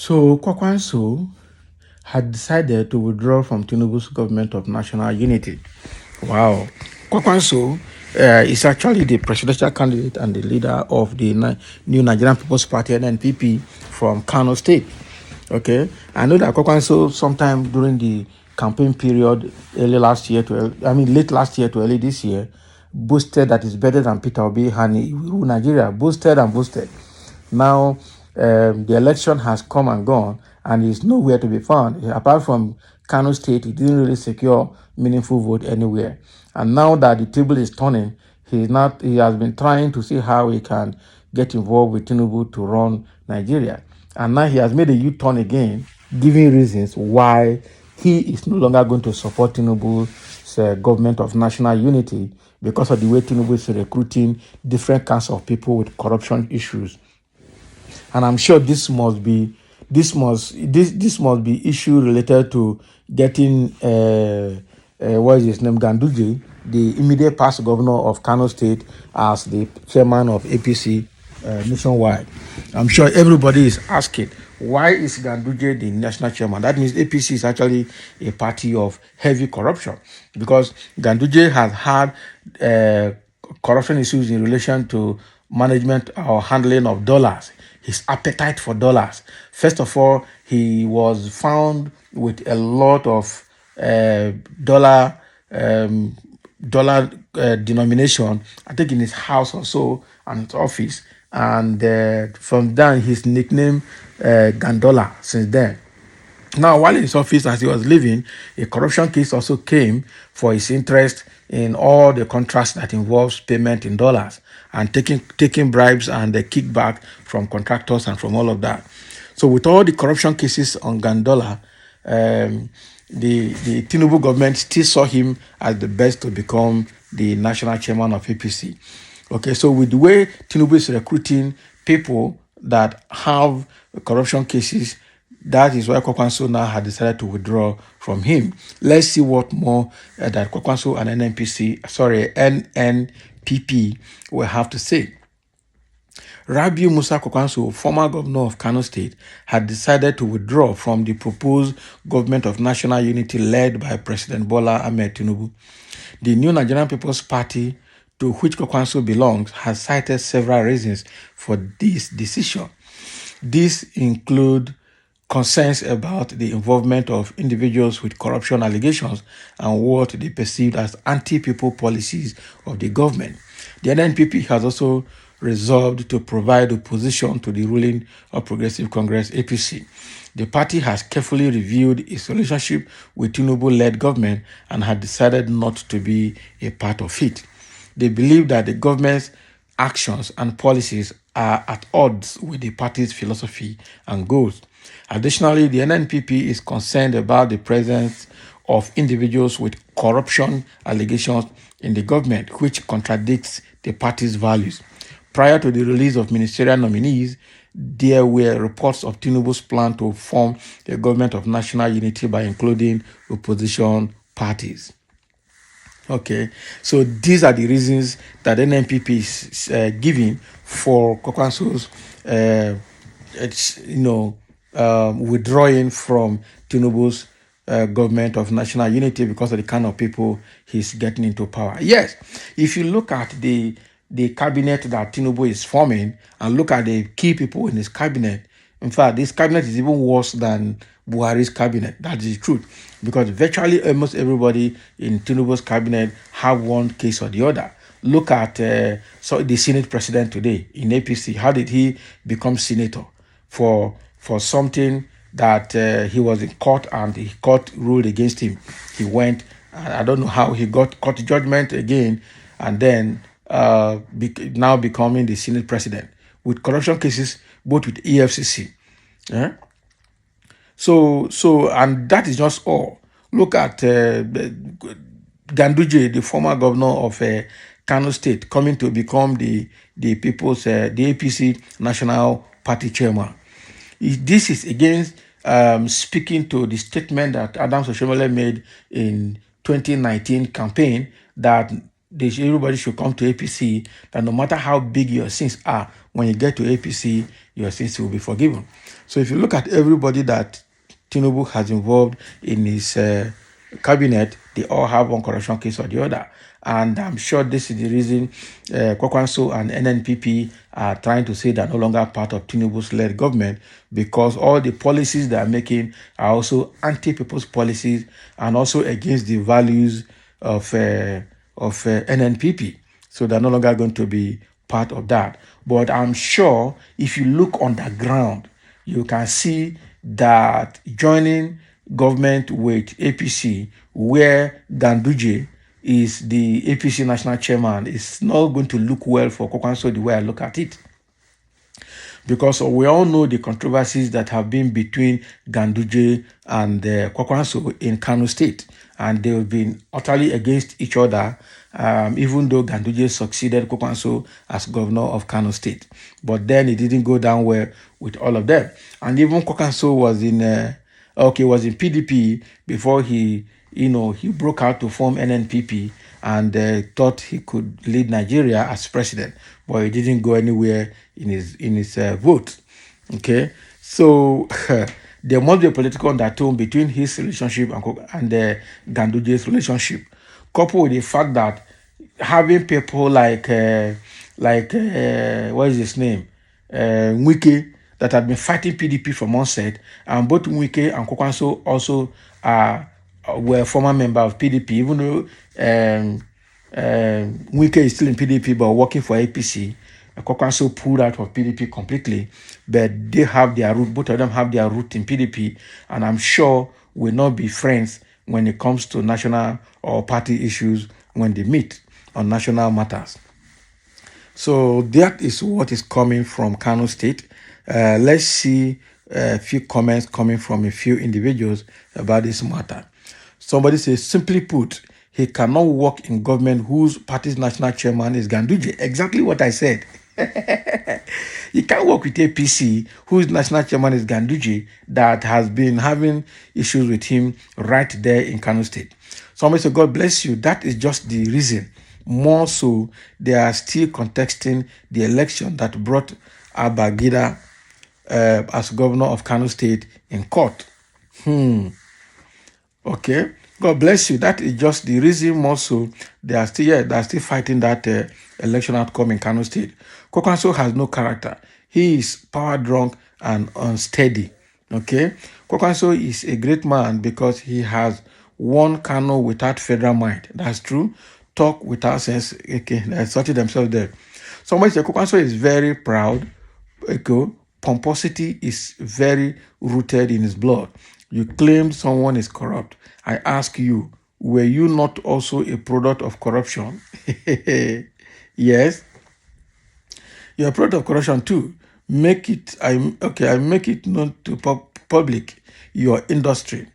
So Kwankwaso had decided to withdraw from Tinubu's government of national unity. Wow. Kwankwaso is actually the presidential candidate and the leader of the new Nigerian People's Party, NNPP, from Kano State. Okay. I know that Kwankwaso sometime during the campaign period late last year to early this year, boasted that it's better than Peter Obi and he will rule Nigeria. Boasted and boasted. Now, the election has come and gone, and he's nowhere to be found. Apart from Kano State, he didn't really secure meaningful vote anywhere. And now that the table is turning, he has been trying to see how he can get involved with Tinubu to run Nigeria. And now he has made a U-turn again, giving reasons why he is no longer going to support Tinubu's government of national unity because of the way Tinubu is recruiting different kinds of people with corruption issues. And I'm sure this must be issue related to getting what is his name, Ganduje, the immediate past governor of Kano State, as the chairman of APC nationwide. I'm sure everybody is asking, why is Ganduje the national chairman? That means APC is actually a party of heavy corruption, because Ganduje has had corruption issues in relation to management or handling of dollars, his appetite for dollars. First of all, he was found with a lot of dollar denomination, I think in his house or so, and his office. And from then, his nickname Gandola since then. Now, while in his office, as he was leaving, a corruption case also came for his interest in all the contracts that involves payment in dollars and taking bribes and the kickback from contractors and from all of that. So, with all the corruption cases on Gandola, the Tinubu government still saw him as the best to become the national chairman of APC. Okay, so with the way Tinubu is recruiting people that have corruption cases, that is why Kwankwaso now had decided to withdraw from him. Let's see what more that Kwankwaso and NNPP will have to say. Rabiu Musa Kwankwaso, former governor of Kano State, had decided to withdraw from the proposed government of national unity led by President Bola Ahmed Tinubu. The new Nigerian People's Party, to which Kwankwaso belongs, has cited several reasons for this decision. These include concerns about the involvement of individuals with corruption allegations and what they perceived as anti-people policies of the government. The NNPP has also resolved to provide opposition to the ruling of Progressive Congress APC. The party has carefully reviewed its relationship with Tinubu-led government and had decided not to be a part of it. They believe that the government's actions and policies are at odds with the party's philosophy and goals. Additionally, the NNPP is concerned about the presence of individuals with corruption allegations in the government, which contradicts the party's values. Prior to the release of ministerial nominees, there were reports of Tinubu's plan to form a government of national unity by including opposition parties. Okay, so these are the reasons that NNPP is giving for Kwankwaso's, withdrawing from Tinubu's government of national unity because of the kind of people he's getting into power. Yes, if you look at the cabinet that Tinubu is forming and look at the key people in his cabinet, in fact, this cabinet is even worse than Buhari's cabinet. That is the truth. Because virtually almost everybody in Tinubu's cabinet have one case or the other. Look at the Senate president today in APC. How did he become senator? For something that he was in court and the court ruled against him. He went, I don't know how he got court judgment again, and then now becoming the Senate president with corruption cases, both with EFCC. Yeah? So, and that is just all. Look at Ganduje, the former governor of Kano State, coming to become the APC National Party chairman. This is against speaking to the statement that Adams Oshomole made in 2019 campaign that everybody should come to APC, that no matter how big your sins are, when you get to APC, your sins will be forgiven. So if you look at everybody that Tinubu has involved in his cabinet, they all have one corruption case or the other. And I'm sure this is the reason Kwankwaso and NNPP are trying to say they're no longer part of Tinubu's led government, because all the policies they are making are also anti-people's policies and also against the values of NNPP. So they're no longer going to be part of that. But I'm sure if you look on the ground, you can see that joining government with APC, where Ganduje is the APC national chairman, is not going to look well for Kwankwaso the way I look at it. Because we all know the controversies that have been between Ganduje and Kwankwaso in Kano State. And they've been utterly against each other, even though Ganduje succeeded Kwankwaso as governor of Kano State. But then it didn't go down well with all of them. And even Kwankwaso was was in PDP before he broke out to form NNPP and thought he could lead Nigeria as president, but he didn't go anywhere in his vote. Okay, so there must be a political undertone between his relationship and Ganduje's relationship, coupled with the fact that having people like what is his name, Wike, that had been fighting PDP from onset, and both Wike and Kwankwaso also were former member of PDP, even though Wike is still in PDP but working for APC. Kwankwaso pulled out of PDP completely, but they have their root. Both of them have their root in PDP, and I'm sure will not be friends when it comes to national or party issues when they meet on national matters. So that is what is coming from Kano State. Let's see a few comments coming from a few individuals about this matter. Somebody says, simply put, he cannot work in government whose party's national chairman is Ganduje. Exactly what I said. He can't work with APC, whose national chairman is Ganduje, that has been having issues with him right there in Kano State. Somebody said, God bless you. That is just the reason. More so, they are still contesting the election that brought Abagida as governor of Kano State in court. Okay, God bless you. That is just the reason. More so, they are still fighting that election outcome in Kano State. Kwankwaso has no character. He is power drunk and unsteady. Okay, Kwankwaso is a great man because he has won Kano without federal mind. That's true. Talk without sense. Okay, they sorted themselves there. Somebody said Kwankwaso is very proud. Okay, pomposity is very rooted in his blood. You claimed someone is corrupt. I ask you, were you not also a product of corruption? Yes, you're a product of corruption too. I make it known to public your industry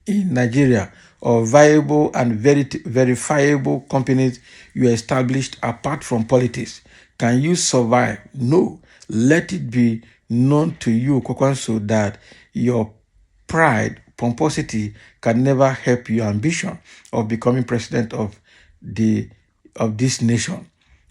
in Nigeria or viable and very verifiable companies you established apart from politics. Can you survive? No. Let it be known to you, Kwankwaso, that your pride, pomposity can never help your ambition of becoming president of this nation.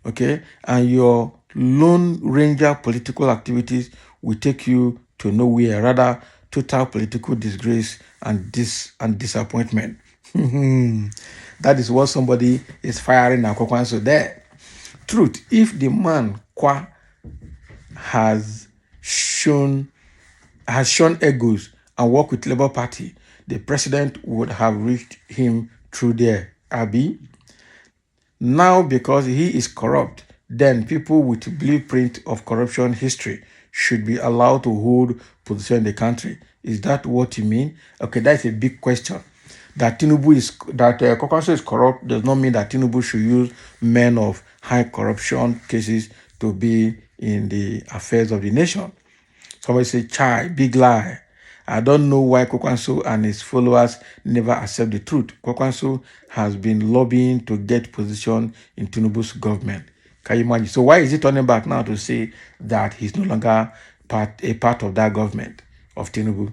Okay? And your Lone Ranger political activities will take you to nowhere, rather total political disgrace and disappointment. That is what somebody is firing at Kwankwaso there. Truth, if the man Kwa has shown egos and worked with Labour Party, the president would have reached him through there. Abi, now because he is corrupt, then people with blueprint of corruption history should be allowed to hold position in the country. Is that what you mean? Okay, that's a big question. That Kwankwaso is corrupt does not mean that Tinubu should use men of high corruption cases to be in the affairs of the nation. Somebody say, "Chai, big lie." I don't know why Kwankwaso and his followers never accept the truth. Kwankwaso has been lobbying to get position in Tinubu's government. Can you imagine? So why is he turning back now to say that he's no longer a part of that government of Tinubu?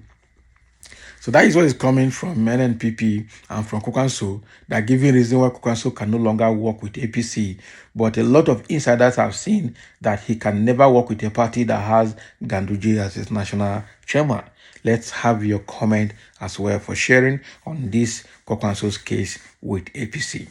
So that is what is coming from NNPP and from Kwankwaso, that giving reason why Kwankwaso can no longer work with APC. But a lot of insiders have seen that he can never work with a party that has Ganduje as its national chairman. Let's have your comment as well for sharing on this Kwankwaso's case with APC.